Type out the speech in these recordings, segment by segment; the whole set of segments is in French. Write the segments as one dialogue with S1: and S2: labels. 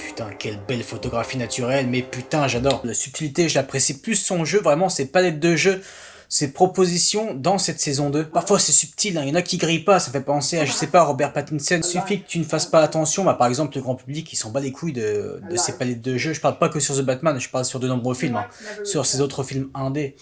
S1: Putain, quelle belle photographie naturelle, mais putain, j'adore. La subtilité, j'apprécie plus son jeu, vraiment, ses palettes de jeu, ses propositions dans cette saison 2. Parfois, c'est subtil, hein. Il y en a qui grillent pas, ça fait penser à, je sais pas, Robert Pattinson. Il suffit que tu ne fasses pas attention, bah, par exemple, le grand public, il s'en bat les couilles de ses palettes de jeu. Je parle pas que sur The Batman, je parle sur de nombreux films, hein, sur ses autres films indés.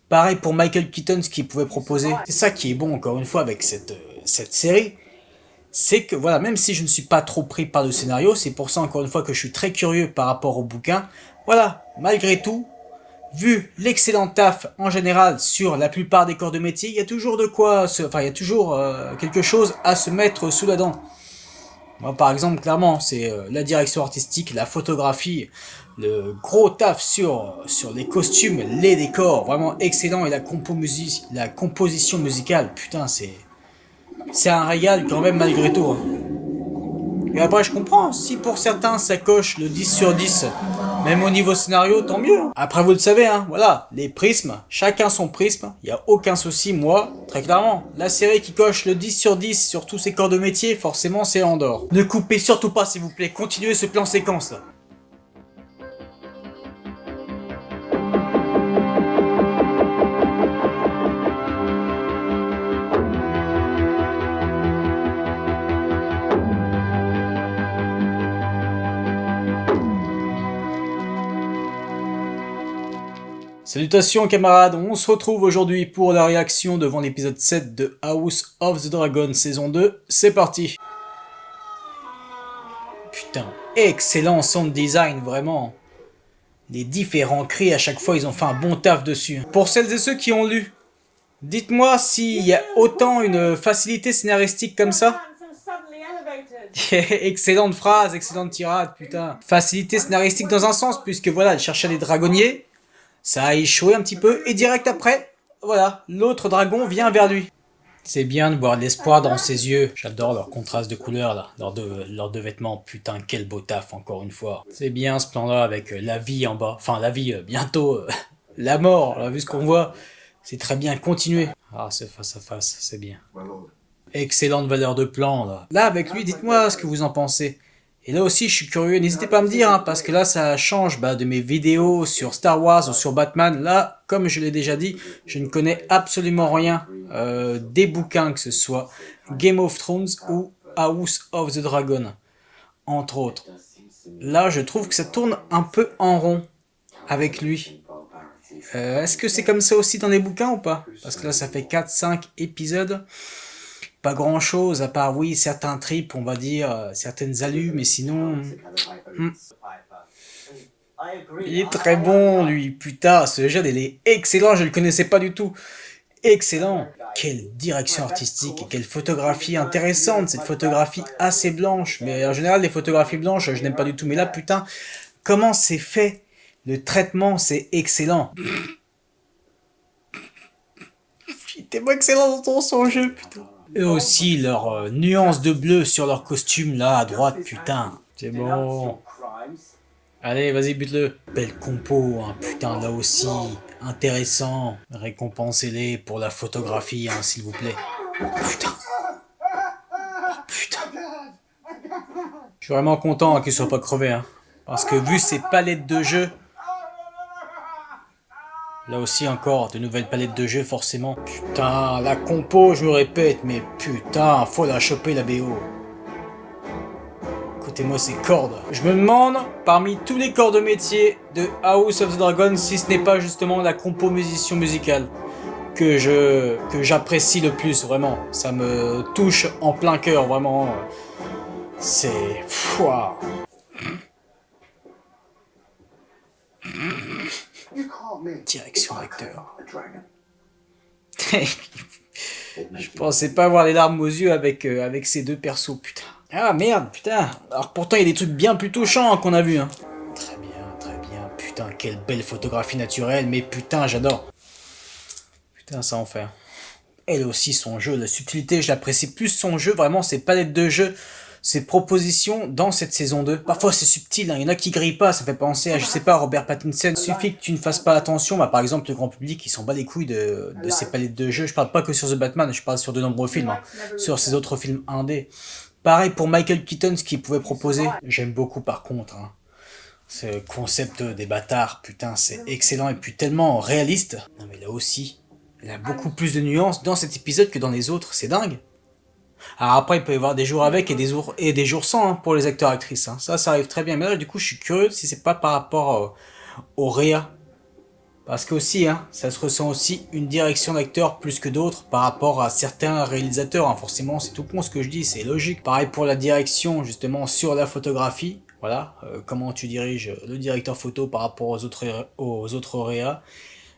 S1: Pareil pour Michael Keaton, ce qu'il pouvait proposer. C'est ça qui est bon, encore une fois, avec cette série. C'est que, voilà, même si je ne suis pas trop pris par le scénario, c'est pour ça, encore une fois, que je suis très curieux par rapport au bouquin. Voilà, malgré tout, vu l'excellent taf, en général, sur la plupart des corps de métier, il y a toujours de quoi, il y a toujours quelque chose à se mettre sous la dent. Moi, par exemple, clairement, c'est la direction artistique, la photographie, le gros taf sur les costumes, les décors, vraiment excellent, et la composition musicale, putain, c'est un régal quand même malgré tout. Hein. Et après, je comprends, si pour certains ça coche le 10 sur 10, même au niveau scénario, tant mieux. Après, vous le savez, hein, voilà, les prismes, chacun son prisme, il n'y a aucun souci, moi, très clairement, la série qui coche le 10 sur 10 sur tous ses corps de métier, forcément, c'est Andor. Ne coupez surtout pas, s'il vous plaît, continuez ce plan séquence, là. Salutations camarades, on se retrouve aujourd'hui pour la réaction devant l'épisode 7 de House of the Dragon saison 2, c'est parti. Putain, excellent sound design, vraiment. Les différents cris, à chaque fois, ils ont fait un bon taf dessus. Pour celles et ceux qui ont lu, dites-moi s'il y a autant une facilité scénaristique comme ça. Excellente phrase, excellente tirade, putain. Facilité scénaristique dans un sens, puisque voilà, il cherchait des dragonniers. Ça a échoué un petit peu, et direct après, voilà, l'autre dragon vient vers lui. C'est bien de voir l'espoir dans ses yeux. J'adore leur contraste de couleurs, là, leurs deux vêtements. Putain, quel beau taf, encore une fois. C'est bien ce plan-là, avec la vie en bas. Enfin, la vie, bientôt, la mort, là, vu ce qu'on voit. C'est très bien, continuez. Ah, ce face à face, c'est bien. Excellente valeur de plan, là. Là, avec lui, dites-moi ce que vous en pensez. Et là aussi, je suis curieux, n'hésitez pas à me dire, hein, parce que là, ça change de mes vidéos sur Star Wars ou sur Batman. Là, comme je l'ai déjà dit, je ne connais absolument rien des bouquins, que ce soit Game of Thrones ou House of the Dragon, entre autres. Là, je trouve que ça tourne un peu en rond avec lui. Est-ce que c'est comme ça aussi dans les bouquins ou pas? Parce que là, ça fait 4-5 épisodes. Pas grand chose, à part, oui, certains trips, on va dire, certaines allumes, mais sinon... Il est très bon, lui, putain, ce jeune, il est excellent, je le connaissais pas du tout. Excellent. Quelle direction artistique, et quelle photographie intéressante, cette photographie assez blanche. Mais en général, les photographies blanches, je n'aime pas du tout. Mais là, putain, comment c'est fait? Le traitement, c'est excellent. Il était pas excellent dans son jeu, putain. Eux aussi, leur nuance de bleu sur leur costume, là, à droite, putain. C'est bon. Allez, vas-y, bute-le. Belle compo, hein, putain, là aussi. Intéressant. Récompensez-les pour la photographie, hein, s'il vous plaît. Putain. Oh, putain. Je suis vraiment content hein, qu'ils soient pas crevés, hein. Parce que vu ces palettes de jeu... Là aussi encore, de nouvelles palettes de jeu forcément. Putain, la compo, je me répète, mais putain, faut la choper la BO. Écoutez-moi ces cordes. Je me demande, parmi tous les corps de métier de House of the Dragon, si ce n'est pas justement la composition musicale que j'apprécie le plus, vraiment. Ça me touche en plein cœur, vraiment. C'est... Pouah. Direction acteur. Je pensais pas avoir les larmes aux yeux avec ces deux persos, putain. Ah merde, putain. Alors pourtant il y a des trucs bien plus touchants hein, qu'on a vu. Hein. Très bien, putain, quelle belle photographie naturelle, mais putain, j'adore. Putain, ça en fait. Elle aussi, son jeu, la subtilité, j'apprécie plus son jeu, vraiment, ses palettes de jeu. Ses propositions dans cette saison 2. Parfois c'est subtil, hein. Il y en a qui grillent pas, ça fait penser à, je sais pas, Robert Pattinson. Il suffit que tu ne fasses pas attention, par exemple le grand public il s'en bat les couilles de ses palettes de jeu. Je parle pas que sur The Batman, je parle sur de nombreux films, hein, sur ses autres films indés. Pareil pour Michael Keaton, ce qu'il pouvait proposer. J'aime beaucoup par contre. Hein. Ce concept des bâtards, putain, c'est excellent et puis tellement réaliste. Non mais là aussi, il a beaucoup plus de nuances dans cet épisode que dans les autres, c'est dingue. Alors après, il peut y avoir des jours avec et des jours sans hein, pour les acteurs-actrices. Hein. Ça arrive très bien. Mais là, du coup, je suis curieux si c'est pas par rapport au réa. Parce que aussi, hein, ça se ressent aussi une direction d'acteur plus que d'autres par rapport à certains réalisateurs. Hein. Forcément, c'est tout con ce que je dis, c'est logique. Pareil pour la direction, justement, sur la photographie. Voilà, comment tu diriges le directeur photo par rapport aux autres réa.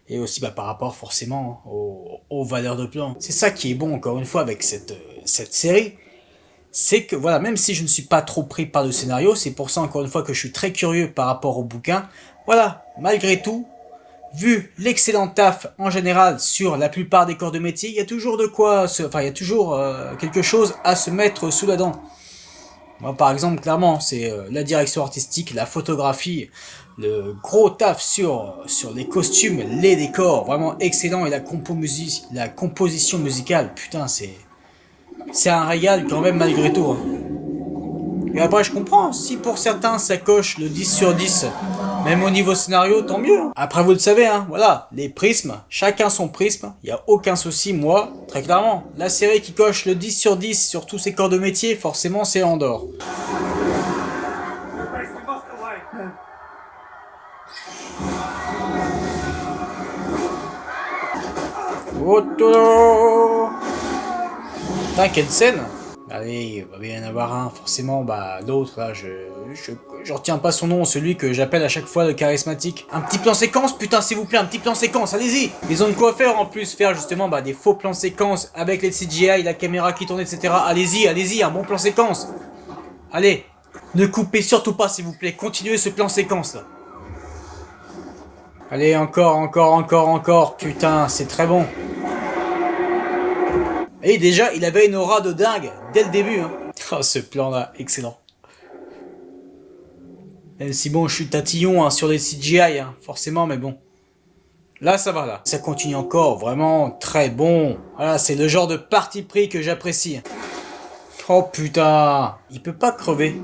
S1: Et aussi bah, par rapport forcément aux valeurs de plan. C'est ça qui est bon, encore une fois, avec cette série. C'est que, voilà, même si je ne suis pas trop pris par le scénario, c'est pour ça, encore une fois, que je suis très curieux par rapport au bouquin. Voilà, malgré tout, vu l'excellent taf en général sur la plupart des corps de métier, il y a toujours de quoi, il y a toujours quelque chose à se mettre sous la dent. Moi, par exemple, clairement, c'est la direction artistique, la photographie, le gros taf sur les costumes, les décors, vraiment excellent, et la composition musicale, putain, c'est un régal quand même malgré tout. Hein. Et après, je comprends, si pour certains ça coche le 10 sur 10, même au niveau scénario, tant mieux. Après, vous le savez, hein, voilà, les prismes, chacun son prisme, il n'y a aucun souci, moi, très clairement. La série qui coche le 10 sur 10 sur tous ses corps de métier, forcément, c'est Andor. Oh, putain, quelle scène! Allez, il va bien y en avoir un, forcément, bah l'autre là, je retiens pas son nom, celui que j'appelle à chaque fois le charismatique. Un petit plan séquence, putain s'il vous plaît, un petit plan séquence, allez-y. Ils ont de quoi faire en plus, faire justement bah, des faux plans séquences avec les CGI, la caméra qui tourne, etc. Allez-y, un bon plan séquence. Allez, ne coupez surtout pas s'il vous plaît, continuez ce plan séquence là. Allez, encore, putain, c'est très bon. Et déjà, il avait une aura de dingue dès le début. Hein. Oh, ce plan-là, excellent. Même si bon, je suis tatillon hein, sur les CGI, hein, forcément, mais bon. Là, ça va, là. Ça continue encore, vraiment très bon. Voilà, c'est le genre de parti pris que j'apprécie. Oh putain, il peut pas crever.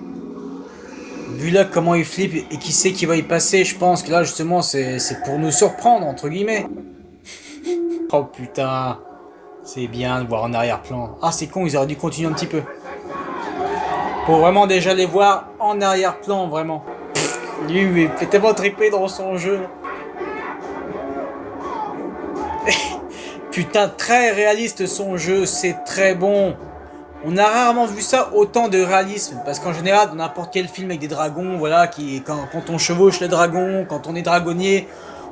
S1: Vu là comment il flippe et qui sait qui va y passer, je pense que là, justement, c'est pour nous surprendre, entre guillemets. Oh putain. C'est bien de voir en arrière-plan. Ah, c'est con, ils auraient dû continuer un petit peu. Pour vraiment déjà les voir en arrière-plan, vraiment. Lui, il fait tellement triper dans son jeu. Putain, très réaliste son jeu, c'est très bon. On a rarement vu ça autant de réalisme. Parce qu'en général, dans n'importe quel film avec des dragons, voilà, quand on chevauche les dragons, quand on est dragonnier,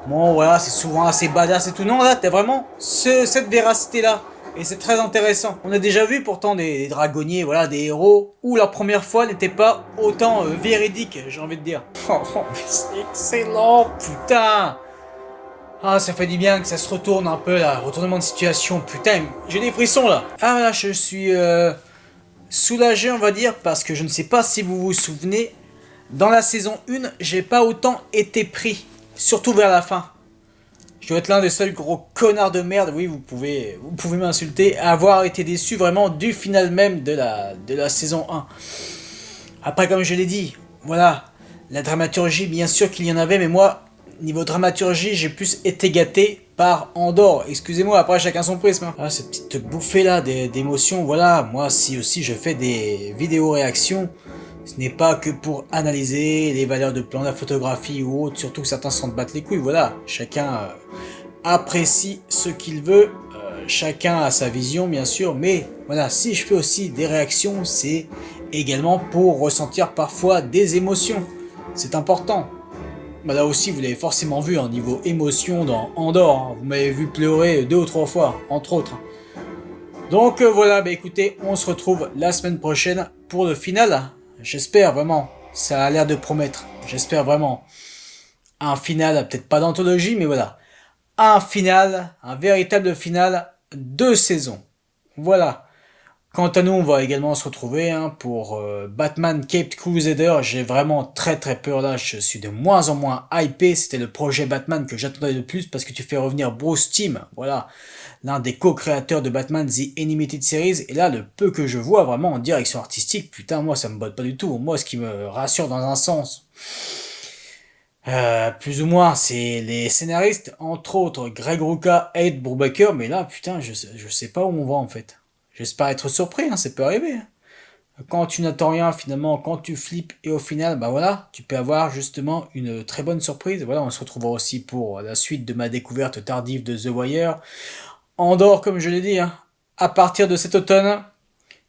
S1: bon, voilà, c'est souvent assez badass et tout. Non, là, t'as vraiment cette véracité-là. Et c'est très intéressant. On a déjà vu pourtant des dragonniers, voilà, des héros, où la première fois n'était pas autant véridique, j'ai envie de dire. Oh, c'est excellent, putain. Ah, ça fait du bien que ça se retourne un peu là, retournement de situation, putain, j'ai des frissons là. Ah là, je suis soulagé, on va dire, parce que je ne sais pas si vous vous souvenez, dans la saison 1, j'ai pas autant été pris, surtout vers la fin. Je dois être l'un des seuls gros connards de merde, oui, vous pouvez m'insulter, à avoir été déçu vraiment du final même de la saison 1. Après, comme je l'ai dit, voilà, la dramaturgie, bien sûr qu'il y en avait, mais moi, niveau dramaturgie, j'ai plus été gâté par Andor. Excusez-moi, après chacun son prisme. Ah, cette petite bouffée là d'émotions, voilà, moi si aussi je fais des vidéos réactions, ce n'est pas que pour analyser les valeurs de plan de la photographie ou autre, surtout que certains s'en battent les couilles, voilà. Chacun apprécie ce qu'il veut, chacun a sa vision bien sûr, mais voilà, si je fais aussi des réactions, c'est également pour ressentir parfois des émotions. C'est important. Bah là aussi, vous l'avez forcément vu, hein, niveau émotion dans Andor, hein. Vous m'avez vu pleurer 2 ou 3 fois, entre autres. Donc voilà, bah écoutez, on se retrouve la semaine prochaine pour le final. J'espère vraiment, ça a l'air de promettre. J'espère vraiment un final, peut-être pas d'anthologie, mais voilà. Un final, un véritable final de saison. Voilà. Quant à nous, on va également se retrouver pour Batman Caped Crusader. J'ai vraiment très très peur là, je suis de moins en moins hypé. C'était le projet Batman que j'attendais le plus parce que tu fais revenir Bruce Timm, voilà, l'un des co-créateurs de Batman The Animated Series. Et là, le peu que je vois vraiment en direction artistique, putain, moi ça me botte pas du tout. Moi, ce qui me rassure dans un sens, plus ou moins, c'est les scénaristes, entre autres Greg Rucka, Ed Brubaker, mais là, putain, je sais pas où on va en fait. J'espère être surpris, ça peut arriver. Quand tu n'attends rien, finalement, quand tu flippes, et au final, bah voilà, tu peux avoir justement une très bonne surprise. Voilà, on se retrouvera aussi pour la suite de ma découverte tardive de The Wire. Andorre, comme je l'ai dit, à partir de cet automne,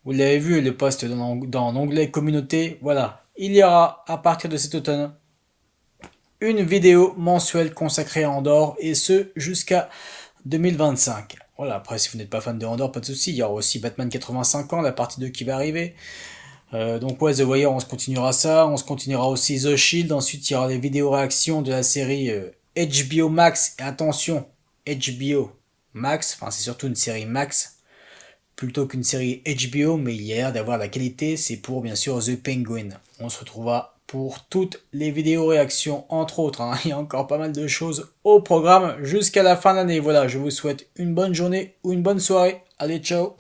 S1: vous l'avez vu, le post dans l'onglet communauté, voilà, il y aura à partir de cet automne une vidéo mensuelle consacrée à Andorre, et ce jusqu'à 2025. Voilà, après si vous n'êtes pas fan de Andorre, pas de souci, il y aura aussi Batman 85 ans, la partie 2 qui va arriver. Donc ouais, The Wire, on se continuera ça, on se continuera aussi The Shield, ensuite il y aura les vidéos réactions de la série HBO Max, et attention, HBO Max, enfin c'est surtout une série Max, plutôt qu'une série HBO, mais il y a l'air d'avoir la qualité, c'est pour bien sûr The Penguin. On se retrouvera pour toutes les vidéos réactions, entre autres, il y a encore pas mal de choses au programme jusqu'à la fin de l'année. Voilà, je vous souhaite une bonne journée ou une bonne soirée. Allez, ciao!